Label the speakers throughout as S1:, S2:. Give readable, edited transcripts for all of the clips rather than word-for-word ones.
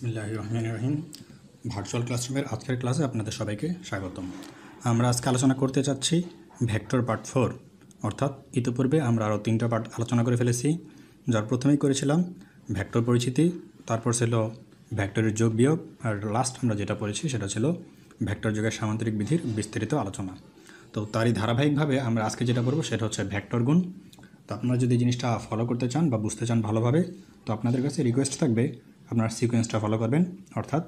S1: বিসমিল্লাহির রহমানির রহিম। ভার্চুয়াল ক্লাসরুমের আজকের ক্লাসে আপনাদের সবাইকে স্বাগতম। আমরা আজকে আলোচনা করতে চাচ্ছি ভেক্টর পার্ট 4, অর্থাৎ ইতিপূর্বে আমরা আরও 3টা পার্ট আলোচনা করে ফেলেছি। যার প্রথমেই করেছিলাম ভেক্টর পরিচিতি, তারপর ছিল ভেক্টরের যোগ বিয়োগ, আর লাস্ট আমরা যেটা পড়েছি সেটা ছিল ভেক্টর যোগের সামান্তরিক বিধির বিস্তারিত আলোচনা। তো তারই ধারাবাহিকভাবে আমরা আজকে যেটা করব সেটা হচ্ছে ভেক্টর গুণ। তো আপনারা যদি জিনিসটা ফলো করতে চান বা বুঝতে চান ভালোভাবে, তো আপনাদের কাছে রিকোয়েস্ট থাকবে আপনারা সিকোয়েন্সটা ফলো করবেন, অর্থাৎ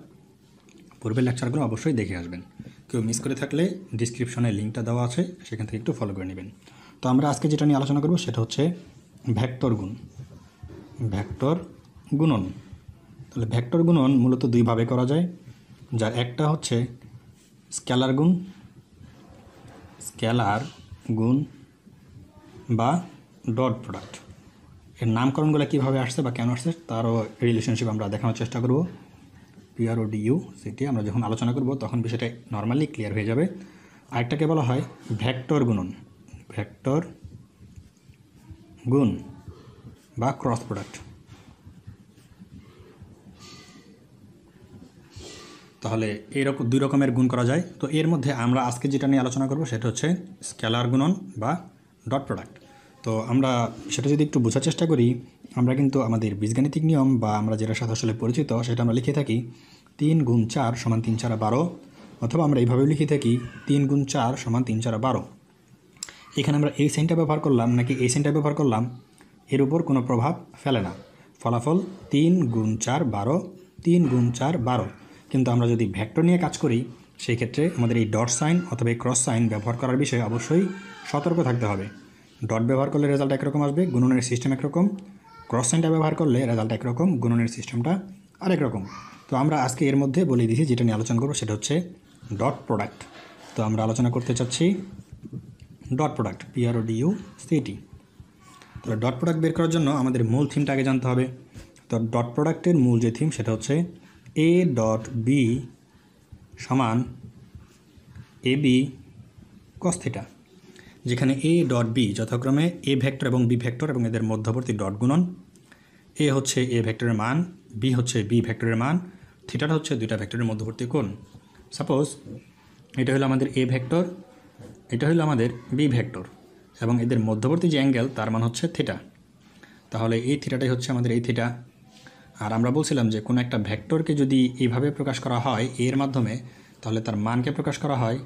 S1: পূর্বের লেকচারগুলো অবশ্যই দেখে আসবেন। কেউ মিস করে থাকলে ডিসক্রিপশনে লিঙ্কটা দেওয়া আছে, সেখান থেকে একটু ফলো করে নেবেন। তো আমরা আজকে যেটা নিয়ে আলোচনা করব সেটা হচ্ছে ভেক্টর গুণ, ভেক্টর গুণন। তাহলে ভেক্টর গুণন মূলত দুইভাবে করা যায়, যার একটা হচ্ছে স্কেলার গুণ, স্কেলার গুণ বা ডট প্রোডাক্ট। এর নামকরণগুলো কীভাবে আসছে বা কেন আসছে তারও রিলেশনশিপ আমরা দেখানোর চেষ্টা করব। PRODU সেটি আমরা যখন আলোচনা করব তখন বিষয়টা নর্মালি ক্লিয়ার হয়ে যাবে। আরেকটাকে বলা হয় ভেক্টর গুণন, ভেক্টর গুণ বা ক্রস প্রোডাক্ট। তাহলে এরকম দুই রকমের গুণ করা যায়। তো এর মধ্যে আমরা আজকে যেটা নিয়ে আলোচনা করব সেটা হচ্ছে স্কেলার গুণন বা ডট প্রোডাক্ট। তো আমরা সেটা যদি একটু বোঝার চেষ্টা করি, আমরা কিন্তু আমাদের বীজগাণিতিক নিয়ম বা আমরা যেটার সাথে আসলে পরিচিত সেটা আমরা লিখে থাকি 3 গুণ 4 সমান 3 4 12, অথবা আমরা এইভাবেও লিখে থাকি 3 গুণ 4 সমান 3 4 12। এখানে আমরা এই সাইনটা ব্যবহার করলাম নাকি এই সাইনটা ব্যবহার করলাম এর উপর কোনো প্রভাব ফেলে না। ফলাফল 3 গুণ 4 12, 3 গুণ 4 12। কিন্তু আমরা যদি ভেক্টর নিয়ে কাজ করি সেই ক্ষেত্রে আমাদের এই ডট সাইন অথবা এই ক্রস সাইন ব্যবহার করার বিষয়ে অবশ্যই সতর্ক থাকতে হবে। ডট ব্যবহার করলে রেজাল্ট একরকম আসবে, গুণনের সিস্টেম একরকম। ক্রস সাইনটা ব্যবহার করলে রেজাল্ট একরকম, গুণনের সিস্টেমটা আরেক রকম। তো আমরা আজকে এর মধ্যে বলে দিয়েছি যেটা নিয়ে আলোচনা করবো সেটা হচ্ছে ডট প্রোডাক্ট। তো আমরা আলোচনা করতে চাচ্ছি ডট প্রোডাক্ট, PRODU সেটি। তো ডট প্রোডাক্ট বের করার জন্য আমাদের মূল থিমটা আগে জানতে হবে। তো ডট প্রোডাক্টের মূল যে থিম সেটা হচ্ছে A ডট বি সমান AB cos থিটা, যেখানে A ডট বি যথাক্রমে A ভেক্টর এবং B ভেক্টর এবং এদের মধ্যবর্তী ডট গুণন। A হচ্ছে A ভেক্টরের মান, B হচ্ছে B ভেক্টরের মান, থিটাটা হচ্ছে দুইটা ভেক্টরের মধ্যবর্তী কোণ। সাপোজ এটা হলো আমাদের A ভেক্টর, এটা হলো আমাদের B ভেক্টর, এবং এদের মধ্যবর্তী যে অ্যাঙ্গেল তার মান হচ্ছে থিটা। তাহলে এই থিটাটাই হচ্ছে আমাদের এই থিটা। আর আমরা বলছিলাম যে কোনো একটা ভেক্টরকে যদি এইভাবে প্রকাশ করা হয় এর মাধ্যমে, তাহলে তার মানকে প্রকাশ করা হয়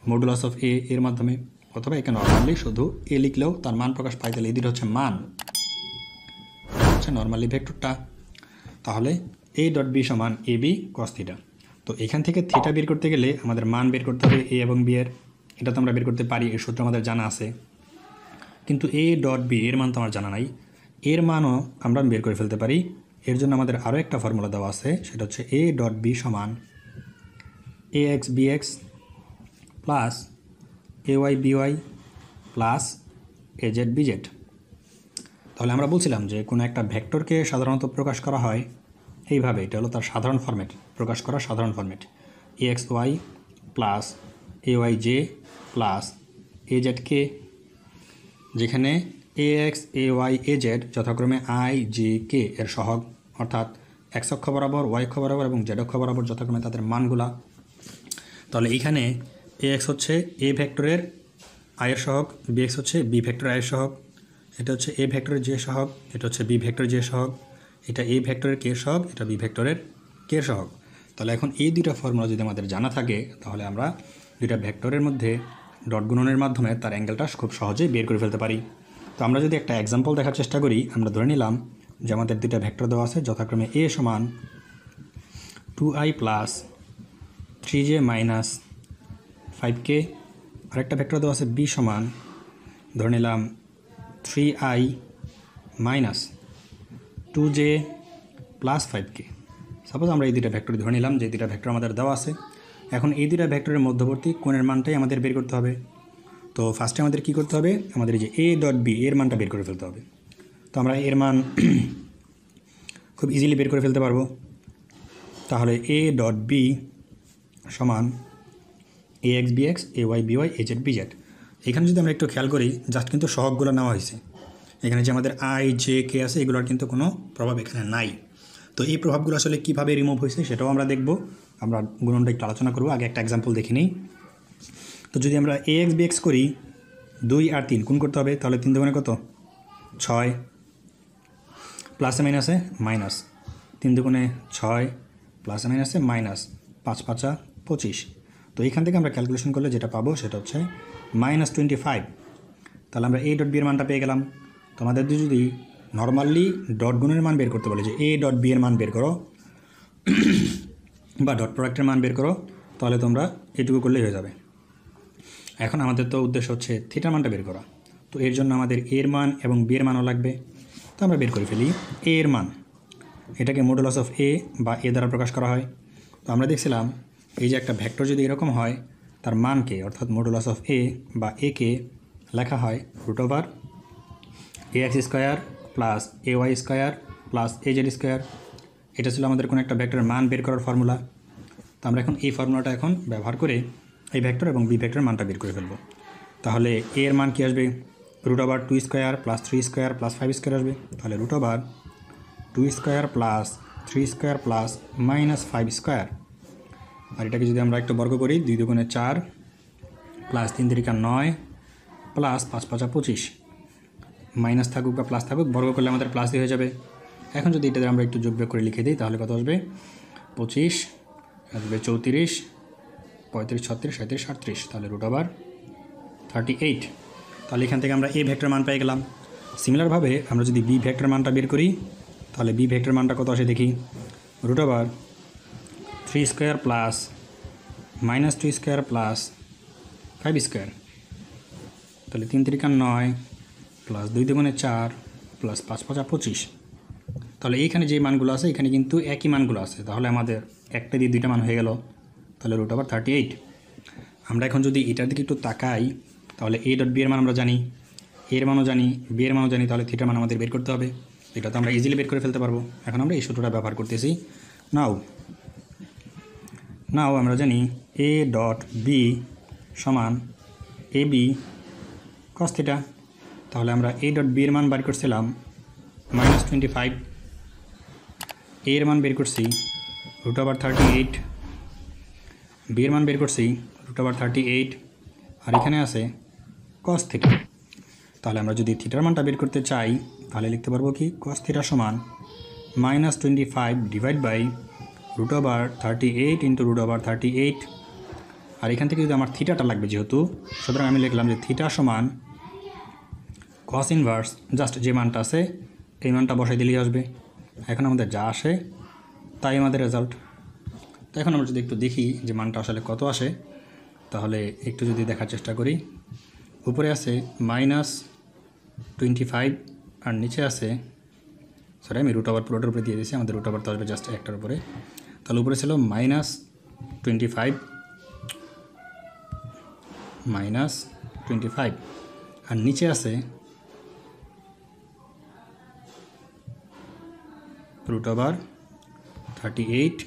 S1: মডুলাস অফ A এর মাধ্যমে, অথবা একে নর্মালি শুধু A লিখলেও তার মান প্রকাশ পায়। তাহলে এই দুটো হচ্ছে মান, হচ্ছে নর্মালি ভেক্টরটা। তাহলে A ডট বি সমান AB cos থিটা। তো এখান থেকে থিটা বের করতে গেলে আমাদের মান বের করতে হবে A এবং B এর। এটা তো আমরা বের করতে পারি, এর সূত্র আমাদের জানা আছে। কিন্তু A ডট বি এর মান তো আমার জানা নাই, এর মানও আমরা বের করে ফেলতে পারি। এর জন্য আমাদের আরও একটা ফর্মুলা দেওয়া আছে, সেটা হচ্ছে A ডট বি সমান AX BX plus AY BY plus AZ BZ। তাহলে আমরা বলছিলাম যে কোনো একটা ভেক্টরকে সাধারণত প্রকাশ করা হয় এইভাবে, এটা হলো তার সাধারণ ফরম্যাট, প্রকাশ করার সাধারণ format AXY plus AYJ plus AZK, যেখানে AX AY AZ যথাক্রমে IJK এর সহগ, অর্থাৎ x অক্ষ বরাবর, y অক্ষ বরাবর এবং z অক্ষ বরাবর যথাক্রমে তাদের মানগুলা। তাহলে এইখানে AX হচ্ছে A ভেক্টরের I এর সহগ, BX হচ্ছে B ভেক্টরের I এর সহগ, এটা হচ্ছে A ভেক্টরের J সহগ, এটা হচ্ছে B ভেক্টরের J সহগ, এটা A ভেক্টরের K সহগ, এটা B ভেক্টরের K সহগ। তাহলে এখন এই দুইটা ফর্মুলা যদি আমাদের জানা থাকে তাহলে আমরা দুইটা ভেক্টরের মধ্যে ডট গুণনের মাধ্যমে তার অ্যাঙ্গেলটা খুব সহজেই বের করে ফেলতে পারি। তো আমরা যদি একটা এক্সাম্পল দেখার চেষ্টা করি, আমরা ধরে নিলাম যে আমাদের দুইটা ভেক্টর দেওয়া আছে যথাক্রমে A সমান 2i plus 3j minus 5k, আরেকটা ভেক্টর দেওয়া আছে B সমান ধরে নিলাম 3i minus 2j plus 5k। Suppose আমরা এই দুইটা ভেক্টর ধরে নিলাম যে দুইটা ভেক্টর আমাদের দেওয়া আছে। এখন এই দুইটা ভেক্টরের মধ্যবর্তী কোণের মানটাই আমাদের বের করতে হবে। তো ফার্স্টে আমাদের কী করতে হবে, আমাদের এই যে A ডট বি এর মানটা বের করে ফেলতে হবে। তো আমরা এর মান খুব ইজিলি বের করে ফেলতে পারবো। তাহলে A ডট বি সমান AX BX AY BY AZ BZ। এখানে যদি আমরা একটু খেয়াল করি, জাস্ট কিন্তু সহগগুলো নেওয়া হয়েছে। এখানে যে আমাদের I J K আছে এগুলোর কিন্তু কোনো প্রভাব এখানে নাই। তো এই প্রভাবগুলো আসলে কীভাবে রিমুভ হয়েছে সেটাও আমরা দেখব। আমরা গুণনটা একটু আলোচনা করব। আগে একটা এক্সাম্পল দেখে নিই। তো যদি আমরা ax bx করি 2 আর 3 গুণ করতে হবে, তাহলে 3 দুগুণে কত 6, প্লাসে মাইনাসে মাইনাস, 3 দুগুণে 6, প্লাসে মাইনাসে মাইনাস, 5 5 25। তো এইখান থেকে আমরা ক্যালকুলেশন করলে যেটা পাবো সেটা হচ্ছে -25। তাহলে আমরা a ডট বি এর মানটা পেয়ে গেলাম। তো আমাদের যদি নর্মালি ডট গুণের মান বের করতে বলে যে a ডট বি এর মান বের করো বা ডট প্রোডাক্টের মান বের করো, তাহলে তোমরা এটুকু করলেই হয়ে যাবে। এখন আমাদের তো উদ্দেশ্য হচ্ছে থিটার মানটা বের করা। তো এর জন্য আমাদের এর মান এবং বি এর মানও লাগবে। তো আমরা বের করে ফেলি এ এর মান। এটাকে মডুলাস অফ এ বা এ দ্বারা প্রকাশ করা হয়। তো আমরা দেখছিলাম এই যে একটা ভেক্টর যদি এরকম হয়, তার মানকে অর্থাৎ মডুলাস অফ এ বা এ কে লেখা হয় √ax² plus ay² plus az²। এটা ছিল আমাদের কোনো একটা ভেক্টরের মান বের করার ফর্মুলা। তো আমরা এখন এই ফর্মুলাটা এখন ব্যবহার করে এই ভেক্টর এবং বি ভেক্টরের মানটা বের করে ফেলব। তাহলে এ এর মান কী আসবে √2² প্লাস 3² প্লাস 5² আসবে। তাহলে √2² প্লাস 3² প্লাস -5²। আর এটাকে যদি আমরা একটু বর্গ করি 2 দুগুণে 4 প্লাস 3 3 9 প্লাস 5 5 25, মাইনাস থাকুক বা প্লাস থাকুক বর্গ করলে আমাদের প্লাস দিয়ে হয়ে যাবে। এখন যদি এটা আমরা একটু যোগ বিয়োগ করে লিখে দিই তাহলে কত আসবে 25 আসবে 34 35 36 37 38, তাহলে √38। তাহলে এখান থেকে আমরা এ ভেক্টর মান পেয়ে গেলাম। সিমিলারভাবে আমরা যদি বি ভেক্টর মানটা বের করি তাহলে বি ভেক্টর মানটা কত আসে দেখি √3² প্লাস -2² প্লাস 5²। তাহলে 3 3 9 প্লাস 2 দুগুণে 4 প্লাস 5 5 25। তাহলে এইখানে যে মানগুলো আছে এখানে কিন্তু একই মানগুলো আছে, তাহলে আমাদের একটা দিয়ে দুইটা মান হয়ে গেল, তাহলে √38। আমরা এখন যদি এটার দিকে একটু তাকাই তাহলে a ডট বি এর মান আমরা জানি, এর মানও জানি, বি এর মানও জানি, তাহলে থিটার মান আমাদের বের করতে হবে। এটা তো আমরা ইজিলি বের করে ফেলতে পারবো। এখন আমরা এই সূত্রটা ব্যবহার করতেছি। নাও আমরা জানি a ডট বি সমান এ বি cos থিটা। তাহলে আমরা a ডট বি এর মান বের করছিলাম -25, a এর মান বের করছি √38, বি এর মান বের করছি √38, আর এখানে আছে cos থিটা। তাহলে আমরা যদি থিটার মানটা বের করতে চাই তাহলে লিখতে পারবো কি cos থিটা সমান -25 ডিভাইড বাই √38 ইন্টু √38। আর এখান থেকে যদি আমার থিটাটা লাগবে যেহেতু, সুতরাং আমি লিখলাম যে থিটা সমান cos ইনভার্স জাস্ট যে মানটা আছে এই মানটা বসাই দিলেই আসবে। এখন আমাদের যা আসে তাই আমাদের রেজাল্ট। তো এখন আমরা যদি একটু দেখি যে মানটা আসলে কত আসে, তাহলে একটু যদি দেখার চেষ্টা করি। উপরে আছে -25 আর নিচে আছে, সরি আমি √ওভার পুরোটার উপরে দিয়ে দিয়েছি, আমাদের √ওভার তো আসবে জাস্ট একটার উপরে। তাহলে উপরে ছিল -25 আর নিচে আছে √38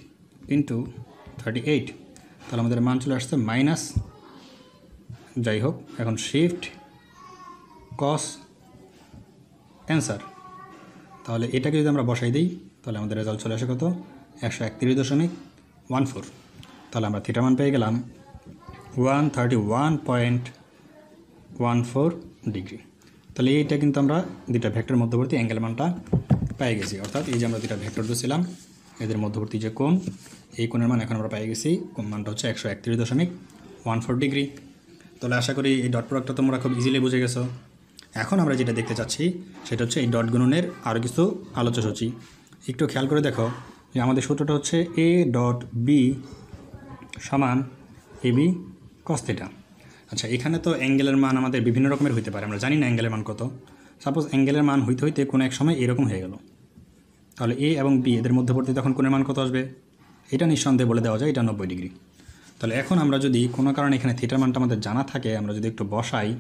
S1: ইন্টু 38। তাহলে আমাদের মান চলে আসছে মাইনাস, যাই হোক এখন শিফট cos অ্যান্সার। তাহলে এটাকে যদি আমরা বসাই দিই তাহলে আমাদের রেজাল্ট চলে আসে কত 131.14। তাহলে আমরা থিটা মান পেয়ে গেলাম 131.14 ডিগ্রি। তাহলে এইটা কিন্তু আমরা দুইটা ভেক্টর মধ্যবর্তী অ্যাঙ্গেল মানটা পেয়ে গেছি। অর্থাৎ এই যে আমরা দুইটা ভেক্টর দিয়েছিলাম এদের মধ্যবর্তী যে কোণ, এই কোণের মান এখন আমরা পেয়ে গেছি, কোণ মানটা হচ্ছে 131.14 ডিগ্রি। তাহলে আশা করি এই ডট প্রোডাক্টটা তোমরা খুব ইজিলি বুঝে গেছো। এখন আমরা যেটা দেখতে চাচ্ছি সেটা হচ্ছে এই ডট গুণনের আরও কিছু আলোচ্যসূচি। একটু খেয়াল করে দেখো যে আমাদের সূত্রটা হচ্ছে a ডট বি সমান এ বি cos থিটা। আচ্ছা, এখানে তো অ্যাঙ্গেলের মান আমাদের বিভিন্ন রকমের হইতে পারে, আমরা জানি না অ্যাঙ্গেলের মান কত। সাপোজ অ্যাঙ্গেলের মান হইতে হইতে কোনো এক সময় এরকম হয়ে গেল, তাহলে এ এবং বি এদের মধ্যবর্তী তখন কোণের মান কত আসবে? এটা নিঃসন্দেহে বলে দেওয়া যায় এটা 90 ডিগ্রি। তাহলে এখন আমরা যদি কোনো কারণে এখানে থিটার মানটা আমাদের জানা থাকে, আমরা যদি একটু বসাই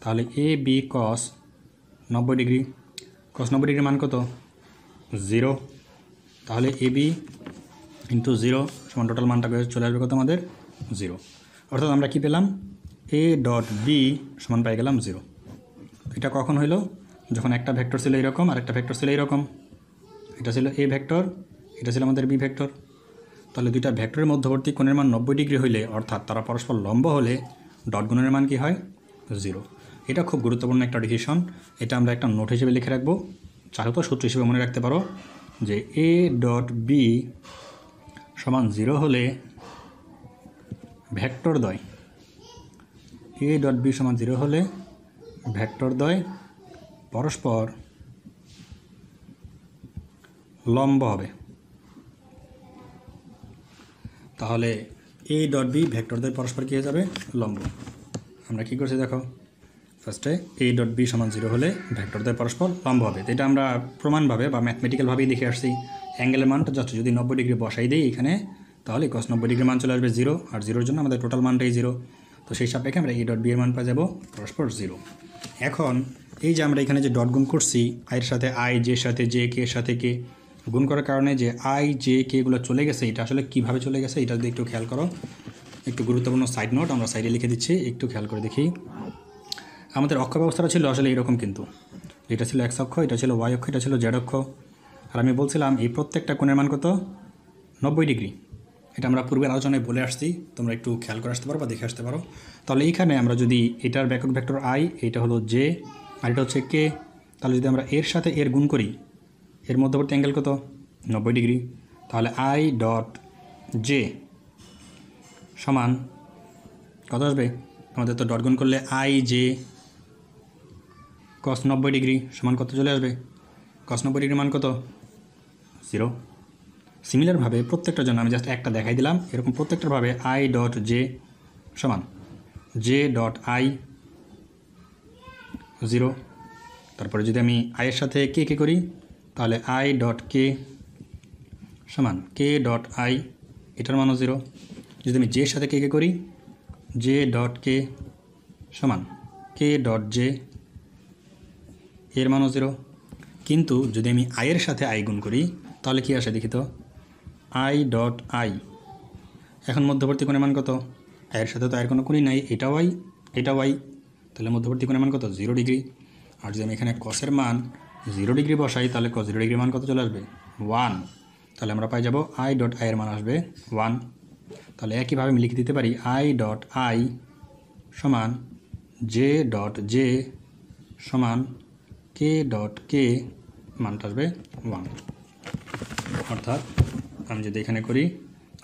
S1: তাহলে A B cos 90 degree, cos 90 ডিগ্রির মান কত 0। তাহলে এ বি ইন্টু 0 সমান টোটাল মানটা চলে আসবে কত আমাদের 0। অর্থাৎ আমরা কি পেলাম এ ডট বি সমান পাই গেলাম 0। এটা কখন হইল? যখন একটা ভেক্টর ছিল এরকম আর একটা ভেক্টর ছিল এরকম। এটা ছিল এ ভেক্টর, এটা ছিল আমাদের বি ভেক্টর। তাহলে দুইটা ভেক্টরের মধ্যবর্তী কোণের মান 90 ডিগ্রি হইলে, অর্থাৎ তারা পরস্পর লম্ব হলে ডট গুণনের মান কী হয়? 0। এটা খুব গুরুত্বপূর্ণ একটা ডিসিশন। এটা আমরা একটা নোট হিসেবে লিখে রাখবো, চাহে তো সূত্র হিসেবে মনে রাখতে পারো যে এ ডট বি সমান 0 হলে ভেক্টরদ্বয়, এ ডট বি সমান 0 হলে ভেক্টরদ্বয় পরস্পর লম্ব হবে। তাহলে এ ডট বি ভেক্টরদ্বয় পরস্পর কী হয়ে যাবে? লম্ব। আমরা কী করছি দেখো, ফার্স্টে এ ডট বি সমান 0 হলে ভেক্টরদ্বয় পরস্পর লম্ব হবে। তো এটা আমরা প্রমাণভাবে বা ম্যাথমেটিক্যালভাবেই দেখে আসছি। অ্যাঙ্গেলের মানটা জাস্ট যদি 90 ডিগ্রি বসাই দিই এখানে, তাহলে cos 90 ডিগ্রি মান চলে আসবে 0, আর 0-র জন্য আমাদের টোটাল মানটাই 0। তো সেই সাপেক্ষে আমরা এ ডট বি এর মান পাই যাব পরস্পর 0। এখন এই যে আমরা এখানে যে ডট গুণ করছি, আইয়ের সাথে আই, জের সাথে জে, কে এর সাথে কে, গুণ করার কারণে যে আই, জে, কে এগুলো চলে গেছে, এটা আসলে কীভাবে চলে গেছে এটা যদি একটু খেয়াল করো। একটু গুরুত্বপূর্ণ সাইড নোট আমরা সাইডে লিখে দিচ্ছি, একটু খেয়াল করে দেখি। আমাদের অক্ষ ব্যবস্থাটা ছিল আসলে এরকম, কিন্তু এটা ছিল এক্স অক্ষ, এটা ছিল ওয়াই অক্ষ, এটা ছিল জেড অক্ষ। আর আমি বলছিলাম এই প্রত্যেকটা কোণের মান কত? 90 ডিগ্রি। এটা আমরা পূর্বের আলোচনায় বলে আসছি, তোমরা একটু খেয়াল করে আসতে পারো বা দেখে আসতে পারো। তাহলে এইখানে আমরা যদি এটার ব্যাকক ভেক্টর আই, এটা হলো জে, আর এটা হচ্ছে কে, তাহলে যদি আমরা এর সাথে এর গুণ করি, এর মধ্যবর্তী অ্যাঙ্গেল কত? 90 ডিগ্রি। তাহলে আই ডট জে সমান কত আসবে? আমাদের তো ডট গুণ করলে আই জে cos 90 ডিগ্রি সমান কত চলে আসবে? cos 90 ডিগ্রি মান কত? 0। সিমিলারভাবে প্রত্যেকটার জন্য আমি জাস্ট একটা দেখাই দিলাম, এরকম প্রত্যেকটাভাবে আই ডট জে সমান জে ডট আই 0। তারপরে যদি আমি আইয়ের সাথে কে কে করি, তাহলে আই ডট কে সমান কে ডট আই, এটার মানও 0। যদি আমি জের সাথে কে কে করি, জে ডট কে সমান কে ডট জে, এর মানও 0। কিন্তু যদি আমি আইয়ের সাথে আই গুণ করি তাহলে কী আসে দেখি তো, আই ডট আই। এখন মধ্যবর্তী কোণের মান কত? আইয়ের সাথে তো আয়ের কোনো কোণই নাই, এটাও আই, এটাও আই, তাহলে মধ্যবর্তী কোণের মান কত? 0 ডিগ্রি। আর যদি আমি এখানে কসের মান 0 ডিগ্রি বসাই তাহলে cos 0 ডিগ্রির মান কত চলে আসবে? 1। তাহলে আমরা পাই যাব আই ডট আইয়ের মান আসবে 1। তাহলে একইভাবে আমি লিখে দিতে পারি আই ডট আই সমান জে ডট জে সমান কে ডট কে, মানটা আসবে 1। অর্থাৎ আমি যদি এখানে করি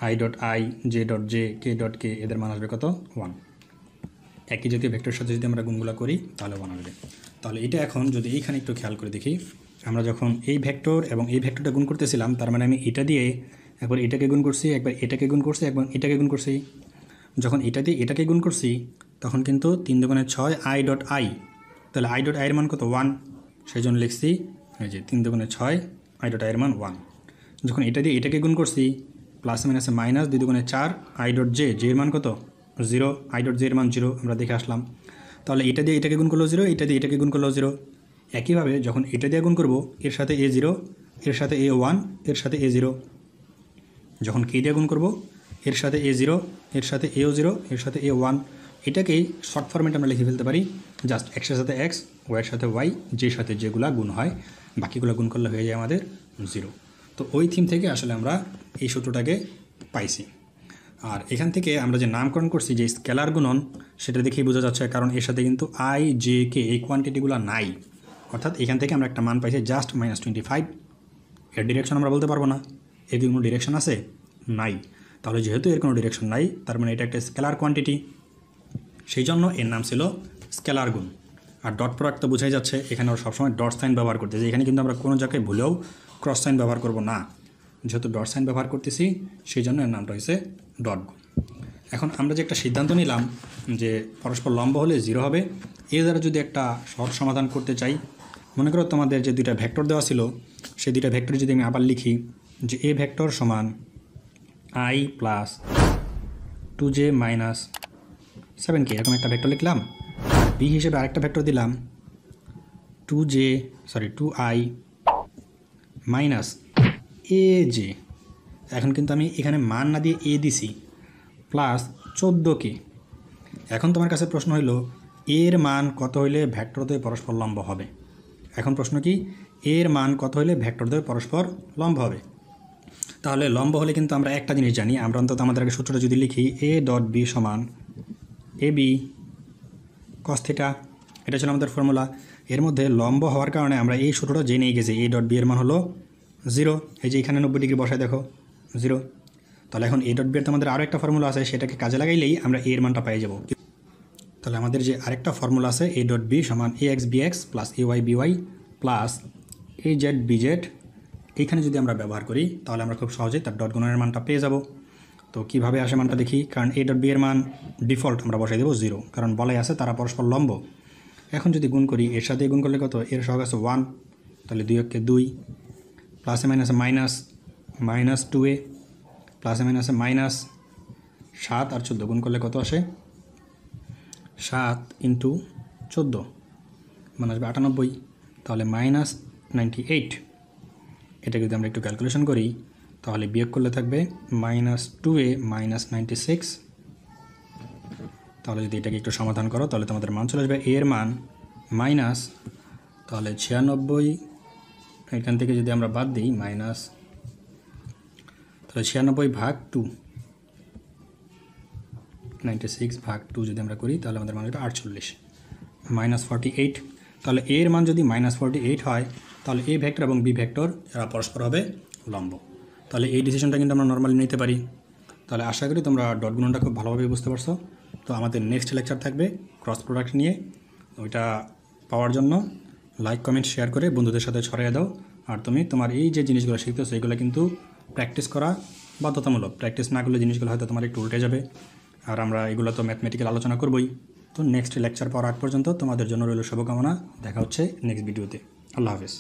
S1: i dot i, j dot j, k dot k, এদের মান আসবে কত? 1। একই জাতীয় ভেক্টরের সাথে যদি আমরা গুণগুলা করি তাহলে 1 আসবে। তাহলে এটা এখন যদি এইখানে একটু খেয়াল করে দেখি, আমরা যখন এই ভেক্টর এবং এই ভেক্টরটা গুণ করতেছিলাম, তার মানে আমি এটা দিয়ে একবার এটাকে গুণ করছি, একবার এটাকে গুণ করছি, একবার এটাকে গুণ করছি। যখন এটা দিয়ে এটাকে গুণ করছি তখন কিন্তু 3 দুগুণে 6 আই ডট আই, তাহলে আই ডট আইয়ের মান কত? 1। সেই জন্য লিখছি এই যে 3 দুগুণে 6 আই ডট আইয়ের মান 1। যখন এটা দিয়ে এটাকে গুণ করছি, প্লাস মাইনাসে মাইনাস, 2 দুগুণে 4 আই ডট জে, জে এর মান কত? 0, আই ডট জে এর মান 0, আমরা দেখে আসলাম। তাহলে এটা দিয়ে এটাকে গুণ করলেও 0, এটা দিয়ে এটাকে গুণ করলেও 0। একইভাবে যখন এটা দিয়ে গুণ করব, এর সাথে এ 0, এর সাথে এ 1, এর সাথে এ 0। যখন কে দিয়ে গুণ করব, এর সাথে এ 0, এর সাথে এও 0, এর সাথে এ 1। এটাকেই শর্ট ফরম্যাটে আমরা লিখে ফেলতে পারি, জাস্ট এক্সের সাথে এক্স, ওয়াইয়ের সাথে ওয়াই, জের সাথে যেগুলা গুণ হয় বাকিগুলো গুণ করলে হয়ে যায় আমাদের 0। তো ওই থিম থেকে আসলে আমরা এই সূত্রটাকে পাইছি। আর এখান থেকে আমরা যে নামকরণ করছি যে স্কেলার গুণন, সেটা দেখেই বোঝা যাচ্ছে, কারণ এর সাথে কিন্তু আই, জে, কে এই কোয়ান্টিটিগুলো নাই। অর্থাৎ এখান থেকে আমরা একটা মান পাইছি জাস্ট -25। এর ডিরেকশন আমরা বলতে পারবো না, এর কি কোনো ডিরেকশন আছে? নাই। তাহলে যেহেতু এর কোনো ডিরেকশন নাই, তার মানে এটা একটা স্কেলার কোয়ান্টিটি, সেই জন্য এর নাম ছিল স্কেলার গুণ। আর ডট প্রোডাক্ট তো বোঝাই যাচ্ছে, এখানে আমরা সবসময় ডট সাইন ব্যবহার করতেছি। এখানে কিন্তু আমরা কোনো জায়গায় ভুলেও ক্রস সাইন ব্যবহার করব না, যেহেতু ডট সাইন ব্যবহার করতেছি সেই জন্য এর নামটা হয়েছে ডট গুণ। এখন আমরা যে একটা সিদ্ধান্ত নিলাম যে পরস্পর লম্ব হলে 0 হবে, এর দ্বারা যদি একটা সহজ সমাধান করতে চাই, মনে করো তোমাদের যে দুইটা ভেক্টর দেওয়া ছিল, সেই দুইটা ভেক্টর যদি আমি আবার লিখি যে এ ভেক্টর সমান I plus 2j minus 7k, এরকম একটা ভেক্টর লিখলাম। বি হিসেবে আরেকটা ভেক্টর দিলাম 2i মাইনাস aj। এখন কিন্তু আমি এখানে মান না দিয়ে এ দিছি, প্লাস 14k। এখন তোমার কাছে প্রশ্ন হইল এর মান কত হইলে ভেক্টরদ্বয় পরস্পর লম্ব হবে? এখন প্রশ্ন কি, এর মান কত হইলে ভেক্টরদ্বয় পরস্পর লম্ব হবে? তাহলে লম্ব হলে কিন্তু আমরা একটা জিনিস জানি, আমরা অন্তত আমাদের আগে সূত্রটা যদি লিখি এ ডট বি সমান এ বি কস থিটা, এটা ছিল আমাদের ফর্মুলা। এর মধ্যে লম্ব হওয়ার কারণে আমরা এই সূত্রটা জেনেই গেছি, এ ডট বি এর মান হলো 0। এই যে এখানে 90 ডিগ্রি বসায় দেখো 0। তাহলে এখন এ ডট বি এর তো আমাদের আরও একটা ফর্মুলা আছে, সেটাকে কাজে লাগাইলেই আমরা এর মানটা পেয়ে যাব। তাহলে আমাদের যে আরেকটা ফর্মুলা আছে এ ডট বি সমান a x b x plus a y b y plus a z b z, এইখানে যদি আমরা ব্যবহার করি তাহলে আমরা খুব সহজেই তার ডট গুণনের মানটা পেয়ে যাব। তো কীভাবে আসে মানটা দেখি, কারণ এ ডট বি এর মান ডিফল্ট আমরা বসাই দেবো 0, কারণ বলাই আছে তারা পরস্পর লম্ব। এখন যদি গুণ করি, এর সাথে গুণ করলে কত, এর সহগ আছে 1, তাহলে 2 একে 2, প্লাসে মাইনাসে মাইনাস, মাইনাস 2a, প্লাসে মাইনাসে মাইনাস 7 আর 14 গুণ করলে কত আসে, 7 ইন্টু 14 মানে আসবে 98, তাহলে মাইনাস 98। এটা যদি আমরা একটু ক্যালকুলেশন করি তাহলে বিয়োগ করলে থাকবে মাইনাস 2a মাইনাস 96। তাহলে যদি এটাকে একটু সমাধান করো তাহলে তোমাদের মান চলে আসবে, এর মান মাইনাস, তাহলে 96 এখান থেকে যদি আমরা বাদ দিই মাইনাস, তাহলে 96 ভাগ 2, 96 ভাগ 2 যদি আমরা করি তাহলে আমাদের মান হবে 48 মাইনাস 48। তাহলে এর মান যদি মাইনাস 48 হয় তাহলে এ ভেক্টর এবং বি ভেক্টর এরা পরস্পর হবে লম্ব। তাহলে এই ডিসিশনটা কিন্তু আমরা নর্মালি নিতে পারি। তাহলে আশা করি তোমরা ডট গুণনটা খুব ভালোভাবে বুঝতে পারছো। তো আমাদের নেক্সট লেকচার থাকবে ক্রস প্রোডাক্ট নিয়ে, ওইটা পাওয়ার জন্য লাইক কমেন্ট শেয়ার করে বন্ধুদের সাথে ছড়িয়ে দাও। আর তুমি তোমার এই যে জিনিসগুলো শিখতেছো এগুলো কিন্তু প্র্যাকটিস করা বাধ্যতামূলক, প্র্যাকটিস না করলে জিনিসগুলো হয়তো তোমার একটু উল্টে যাবে। আর আমরা এগুলো তো ম্যাথমেটিক্যাল আলোচনা করবই। তো নেক্সট লেকচার পাওয়ার আগ পর্যন্ত তোমাদের জন্য রইল শুভকামনা, দেখা হচ্ছে নেক্সট ভিডিওতে। আল্লাহ হাফেজ।